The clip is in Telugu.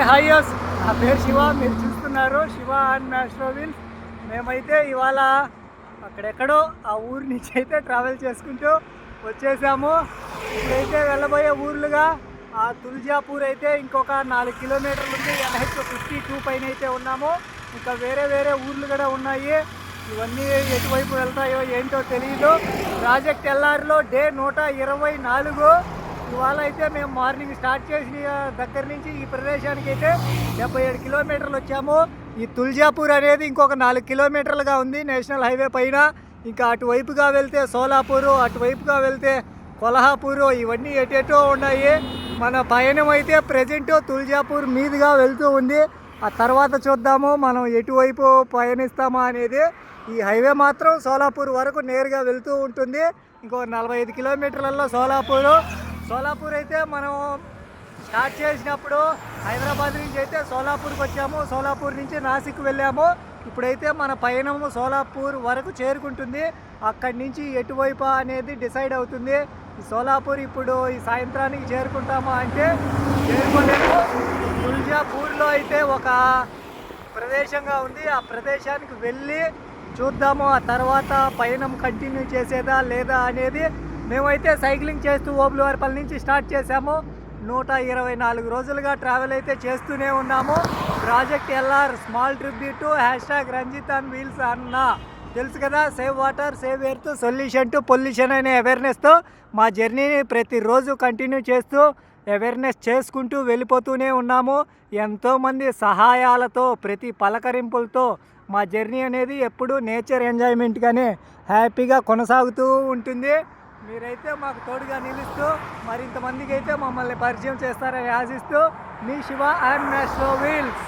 హాయ్యోస్, నా పేరు శివ. మీరు చూస్తున్నారు శివ అండ్ మ్యాస్ట్రో వీల్స్. మేమైతే ఇవాళ అక్కడెక్కడో ఆ ఊరి నుంచి అయితే ట్రావెల్ చేసుకుంటూ వచ్చేసాము. ఇప్పుడైతే వెళ్ళబోయే ఊర్లుగా ఆ తుల్జాపూర్ అయితే ఇంకొక 4 కిలోమీటర్లు ఉంది. NH 52 పైన అయితే ఉన్నాము. ఇంకా వేరే వేరే ఊర్లు కూడా ఉన్నాయి. ఇవన్నీ ఎటువైపు వెళ్తాయో ఏంటో తెలియదు. ప్రాజెక్ట్ ఎల్ఆర్లో డే 124. ఇవాళ అయితే మేము మార్నింగ్ స్టార్ట్ చేసిన దగ్గర నుంచి ఈ ప్రదేశానికి అయితే 77 కిలోమీటర్లు వచ్చాము. ఈ తుల్జాపూర్ అనేది ఇంకొక 4 కిలోమీటర్లుగా ఉంది నేషనల్ హైవే పైన. ఇంకా అటువైపుగా వెళ్తే సోలాపూరు, అటువైపుగా వెళ్తే కొల్హాపూరు, ఇవన్నీ ఎటెటో ఉన్నాయి. మన పయనం అయితే ప్రజెంట్ తుల్జాపూర్ మీదుగా వెళ్తూ ఉంది. ఆ తర్వాత చూద్దాము మనం ఎటువైపు పయనిస్తామా అనేది. ఈ హైవే మాత్రం సోలాపూర్ వరకు నేరుగా వెళ్తూ ఉంటుంది. ఇంకో 45 కిలోమీటర్లలో సోలాపూర్ అయితే మనం స్టార్ట్ చేసినప్పుడు హైదరాబాద్ నుంచి అయితే సోలాపూర్కి వచ్చాము. సోలాపూర్ నుంచి నాసిక్ వెళ్ళాము. ఇప్పుడైతే మన పయనము సోలాపూర్ వరకు చేరుకుంటుంది. అక్కడి నుంచి ఎటువైపు అనేది డిసైడ్ అవుతుంది. ఈ సోలాపూర్ ఇప్పుడు ఈ సాయంత్రానికి చేరుకుంటామా అంటే చేరుకోలేము. తుల్జాపూర్లో అయితే ఒక ప్రదేశంగా ఉంది. ఆ ప్రదేశానికి వెళ్ళి చూద్దాము. ఆ తర్వాత పయనం కంటిన్యూ చేసేదా లేదా అనేది. మేమైతే సైక్లింగ్ చేస్తూ ఓబులవారిపల్లి నుంచి స్టార్ట్ చేసాము. 124 రోజులుగా ట్రావెల్ అయితే చేస్తూనే ఉన్నాము. Project LR small tribute to #Ranjith on wheels అన్న తెలుసు కదా. Save water, save earth, solution to pollution అనే అవేర్నెస్తో మా జర్నీని ప్రతిరోజు కంటిన్యూ చేస్తూ అవేర్నెస్ చేసుకుంటూ వెళ్ళిపోతూనే ఉన్నాము. ఎంతోమంది సహాయాలతో, ప్రతి పలకరింపులతో మా జర్నీ అనేది ఎప్పుడూ నేచర్ ఎంజాయ్మెంట్గానే హ్యాపీగా కొనసాగుతూ ఉంటుంది. మీరైతే మాకు తోడుగా నిలుస్తూ మరింతమందికి అయితే మమ్మల్ని పరిచయం చేస్తారని ఆశిస్తూ మీ శివ అండ్ మ్యాస్ట్రో వీల్స్.